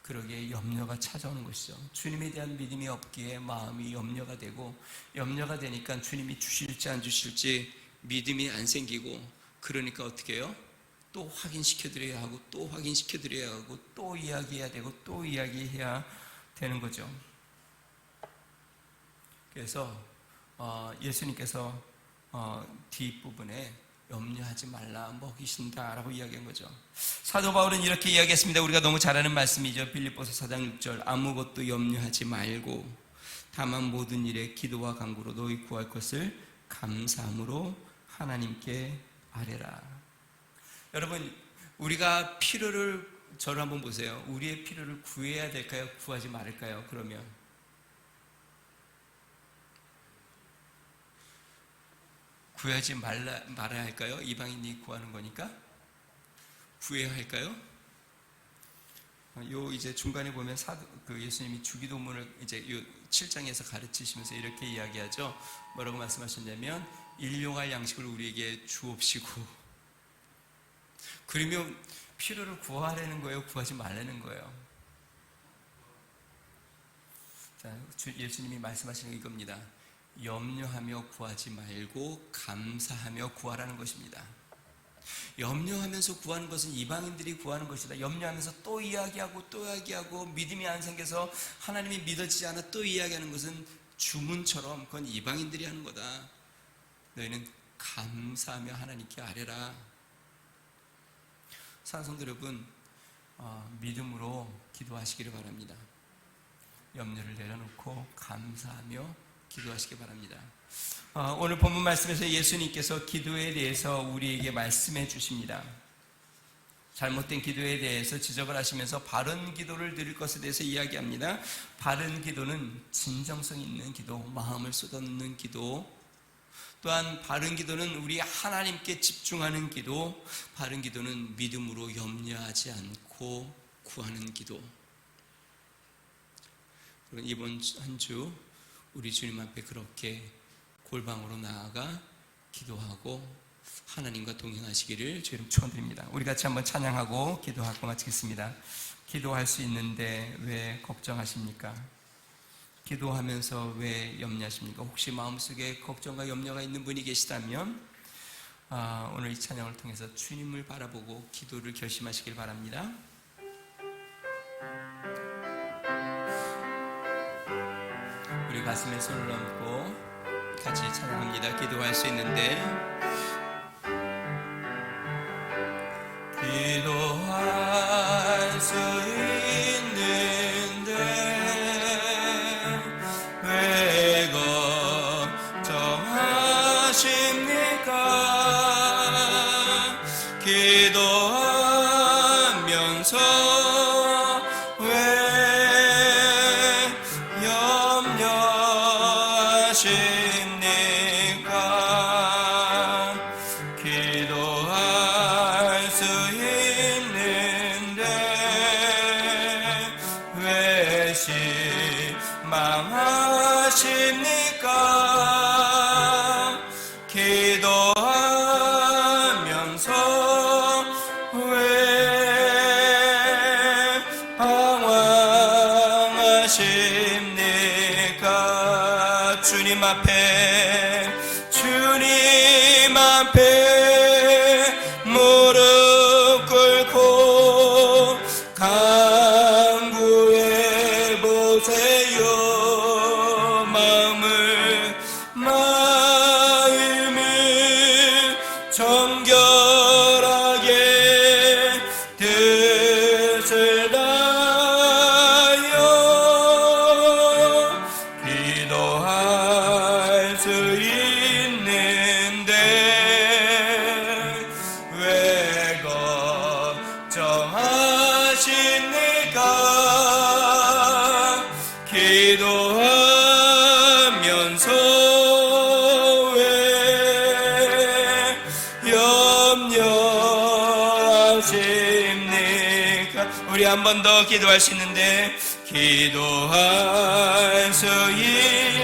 그러기에 염려가 찾아오는 것이죠. 주님에 대한 믿음이 없기에 마음이 염려가 되고, 염려가 되니까 주님이 주실지 안 주실지 믿음이 안 생기고, 그러니까 어떻게 해요? 또 확인시켜드려야 하고 또 확인시켜드려야 하고 또 이야기해야 되고 또 이야기해야 되는 거죠. 그래서 예수님께서 뒷부분에 염려하지 말라, 먹이신다라고 이야기한 거죠. 사도 바울은 이렇게 이야기했습니다. 우리가 너무 잘 아는 말씀이죠. 빌립보서 4장 6절. 아무것도 염려하지 말고 다만 모든 일에 기도와 간구로 너희 구할 것을 감사함으로 하나님께 아뢰라. 여러분, 우리가 필요를, 저를 한번 보세요. 우리의 필요를 구해야 될까요? 구하지 말을까요? 그러면 구하지 말아야 할까요? 이방인이 구하는 거니까 구해야 할까요? 요 이제 중간에 보면 예수님이 주기도문을 이제 요 7장에서 가르치시면서 이렇게 이야기하죠. 뭐라고 말씀하셨냐면 일용할 양식을 우리에게 주옵시고. 그러면 필요를 구하라는 거예요? 구하지 말라는 거예요? 자, 예수님이 말씀하시는 이겁니다. 염려하며 구하지 말고 감사하며 구하라는 것입니다. 염려하면서 구하는 것은 이방인들이 구하는 것이다. 염려하면서 또 이야기하고 또 이야기하고 믿음이 안 생겨서 하나님이 믿어지지 않아 또 이야기하는 것은 주문처럼 그건 이방인들이 하는 거다. 너희는 감사하며 하나님께 아뢰라. 사랑하는 성도 여러분, 믿음으로 기도하시기를 바랍니다. 염려를 내려놓고 감사하며 기도하시기 바랍니다. 오늘 본문 말씀에서 예수님께서 기도에 대해서 우리에게 말씀해 주십니다. 잘못된 기도에 대해서 지적을 하시면서 바른 기도를 드릴 것에 대해서 이야기합니다. 바른 기도는 진정성 있는 기도, 마음을 쏟아놓는 기도, 또한 바른 기도는 우리 하나님께 집중하는 기도, 바른 기도는 믿음으로 염려하지 않고 구하는 기도. 이번 한 주 우리 주님 앞에 그렇게 골방으로 나아가 기도하고 하나님과 동행하시기를 주님 축원드립니다. 우리 같이 한번 찬양하고 기도하고 마치겠습니다. 기도할 수 있는데 왜 걱정하십니까? 기도하면서 왜 염려하십니까? 혹시 마음속에 걱정과 염려가 있는 분이 계시다면 오늘 이 찬양을 통해서 주님을 바라보고 기도를 결심하시길 바랍니다. 우리 가슴에 손을 얹고 같이 찬양합니다. 기도할 수 있는데 기도할 수 있는데 왜 걱정하십니까? 기도하면서 망하십니까? 기도하면서 왜 방황하십니까? 주님 앞에 무릎 꿇고 간구해 보세요. 마음을 정결하게 뜻을 다하여 기도할 수 있는데 왜 걱정하십니까? 기도하면서 우리 한 번 더 기도할 수 있는데 기도할 수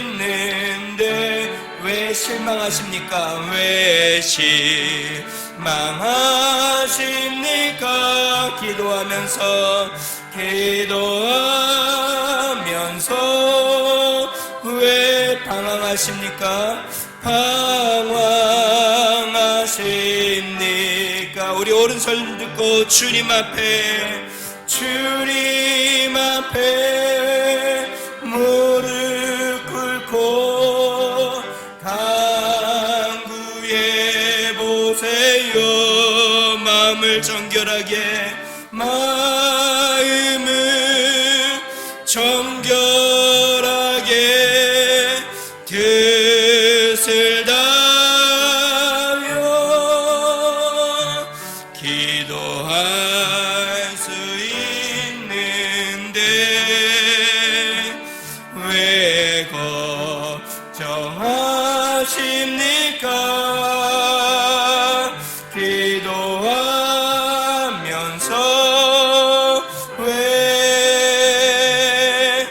있는데 왜 실망하십니까? 왜 실망하십니까? 기도하면서 왜 방황하십니까? 방황하십니까? 우리 오른손 듣고 주님 앞에 무릎 꿇고 간구해 보세요. 마음을 정결하게 정결하게 기도할 수 있는데 왜 걱정하십니까? 기도하면서 왜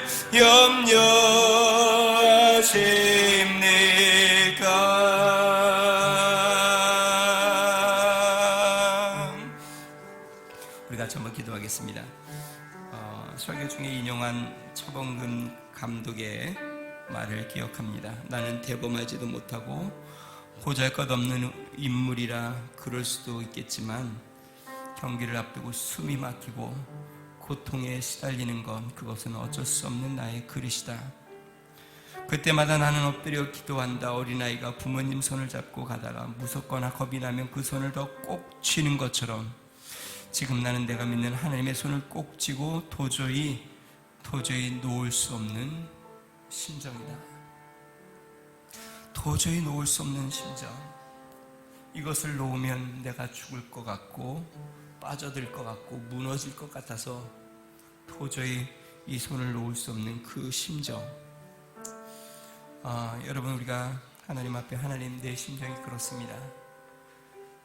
염려하십니까? 우리가 한번 기도하겠습니다. 설교 중에 인용한 차범근 감독의 말을 기억합니다. 나는 대범하지도 못하고 보잘것없는 인물이라 그럴 수도 있겠지만 경기를 앞두고 숨이 막히고 고통에 시달리는 건 그것은 어쩔 수 없는 나의 그릇이다. 그때마다 나는 엎드려 기도한다. 어린아이가 부모님 손을 잡고 가다가 무섭거나 겁이 나면 그 손을 더 꼭 쥐는 것처럼 지금 나는 내가 믿는 하나님의 손을 꼭 쥐고 도저히 놓을 수 없는 심정이다. 도저히 놓을 수 없는 심정. 이것을 놓으면 내가 죽을 것 같고 빠져들 것 같고 무너질 것 같아서 도저히 이 손을 놓을 수 없는 그 심정. 여러분, 우리가 하나님 앞에 하나님, 내 심정이 그렇습니다.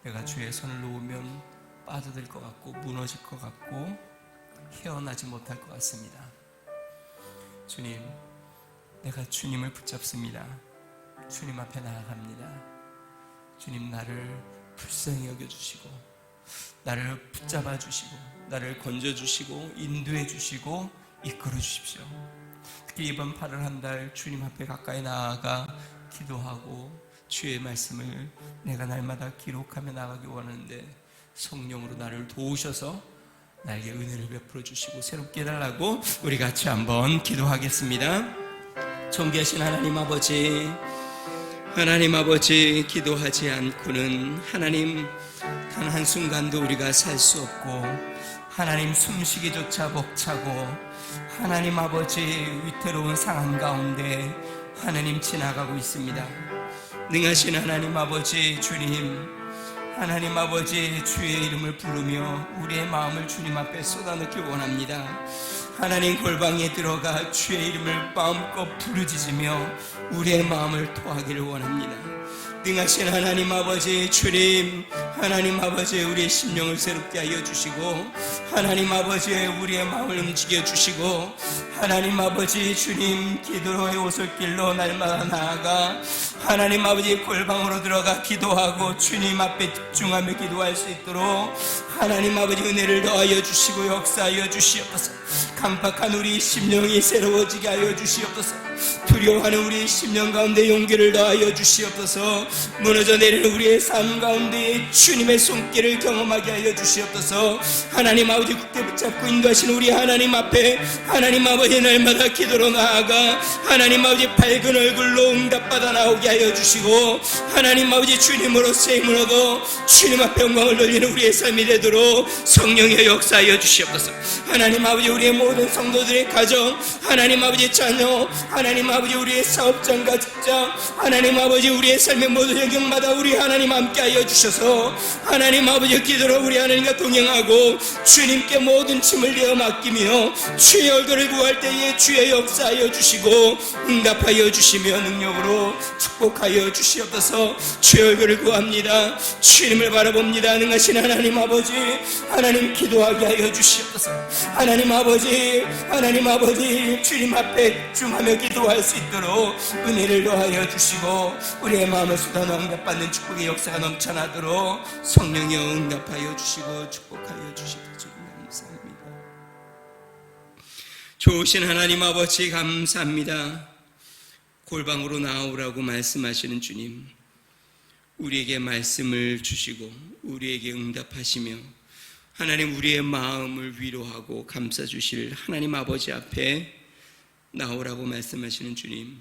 내가 주의 손을 놓으면 빠져들 것 같고 무너질 것 같고 헤어나지 못할 것 같습니다. 주님, 내가 주님을 붙잡습니다. 주님 앞에 나아갑니다. 주님, 나를 불쌍히 여겨주시고 나를 붙잡아 주시고 나를 건져주시고 인도해 주시고 이끌어 주십시오. 특히 이번 8월 한 달 주님 앞에 가까이 나아가 기도하고 주의 말씀을 내가 날마다 기록하며 나가기 원하는데 성령으로 나를 도우셔서 나에게 은혜를 베풀어 주시고 새롭게 해달라고 우리 같이 한번 기도하겠습니다. 존귀하신 하나님 아버지, 기도하지 않고는 하나님 단 한순간도 우리가 살 수 없고 하나님 숨쉬기조차 벅차고 하나님 아버지 위태로운 상황 가운데 하나님 지나가고 있습니다. 능하신 하나님 아버지 주님, 하나님 아버지 주의 이름을 부르며 우리의 마음을 주님 앞에 쏟아놓기 원합니다. 하나님 골방에 들어가 주의 이름을 마음껏 부르짖으며 우리의 마음을 토하기를 원합니다. 능하신 하나님 아버지 주님, 하나님 아버지 우리의 심령을 새롭게 하여 주시고 하나님 아버지 우리의 마음을 움직여 주시고 하나님 아버지 주님, 기도의 오솔길로 날마다 나아가 하나님 아버지 골방으로 들어가 기도하고 주님 앞에 집중하며 기도할 수 있도록 하나님 아버지 은혜를 더하여 주시고 역사하여 주시옵소서. 강팍한 우리 심령이 새로워지게 하여 주시옵소서. 두려워하는 우리 심령 가운데 용기를 더하여 주시옵소서. 무너져 내리는 우리의 삶 가운데 주님의 손길을 경험하게 하여 주시옵소서. 하나님 아버지 굳게 붙잡고 인도하시는 우리 하나님 앞에 하나님 아버지 날마다 기도로 나아가 하나님 아버지 밝은 얼굴로 응답받아 나오게 하여 주시고 하나님 아버지 주님으로서의 힘을 얻어 주님 앞에 영광을 돌리는 우리의 삶이 되도록 성령의 역사하여 주시옵소서. 하나님 아버지 우리의 모든 성도들의 가정, 하나님 아버지 자녀, 하나님 아버지 우리의 사업장과 직장, 하나님 아버지 우리의 삶의 모든 영역마다 우리 하나님 함께 하여 주셔서 하나님 아버지 기도로 우리 하나님과 동행하고 주님께 모든 짐을 내어 맡기며 주의 얼굴을 구할 때에 주의 역사하여 주시고 응답하여 주시며 능력으로 축복하여 주시옵소서. 주의 얼굴을 구합니다. 주님을 바라봅니다. 능하신 하나님 아버지, 하나님 기도하게 하여 주시옵소서. 하나님 아버지 주님 앞에 집중하며 기도할 수 있도록 은혜를 더하여 주시고 우리의 마음을 쏟아놓아 응답받는 축복의 역사가 넘쳐나도록 성령이 응답하여 주시고 축복하여 주시옵소서. 감사합니다. 좋으신 하나님 아버지 감사합니다. 골방으로 나오라고 말씀하시는 주님, 우리에게 말씀을 주시고 우리에게 응답하시며 하나님 우리의 마음을 위로하고 감싸주실 하나님 아버지 앞에 나오라고 말씀하시는 주님,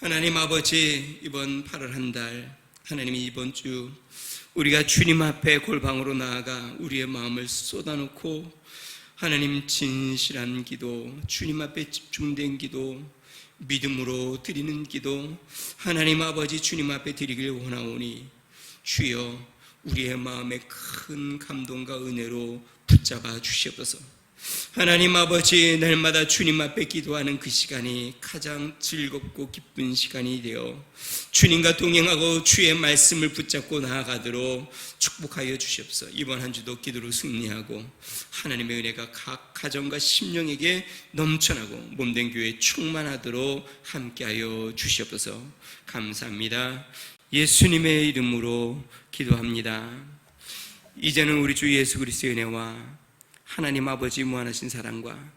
하나님 아버지 이번 8월 한 달 하나님이 이번 주 우리가 주님 앞에 골방으로 나아가 우리의 마음을 쏟아놓고 하나님 진실한 기도, 주님 앞에 집중된 기도, 믿음으로 드리는 기도 하나님 아버지 주님 앞에 드리길 원하오니 주여 우리의 마음에 큰 감동과 은혜로 붙잡아 주시옵소서. 하나님 아버지, 날마다 주님 앞에 기도하는 그 시간이 가장 즐겁고 기쁜 시간이 되어 주님과 동행하고 주의 말씀을 붙잡고 나아가도록 축복하여 주시옵소서. 이번 한 주도 기도로 승리하고 하나님의 은혜가 각 가정과 심령에게 넘쳐나고 몸된 교회에 충만하도록 함께하여 주시옵소서. 감사합니다. 예수님의 이름으로 기도합니다. 이제는 우리 주 예수 그리스도의 은혜와 하나님 아버지 무한하신 사랑과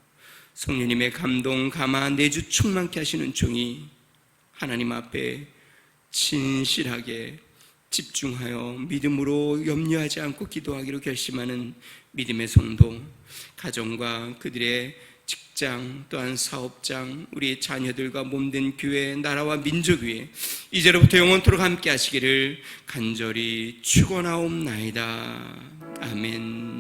성령님의 감동, 감화, 내주 충만케 하시는 종이 하나님 앞에 진실하게 집중하여 믿음으로 염려하지 않고 기도하기로 결심하는 믿음의 성도, 가정과 그들의 직장, 또한 사업장, 우리의 자녀들과 몸된 교회, 나라와 민족 위에 이제로부터 영원토록 함께 하시기를 간절히 축원하옵나이다. 아멘.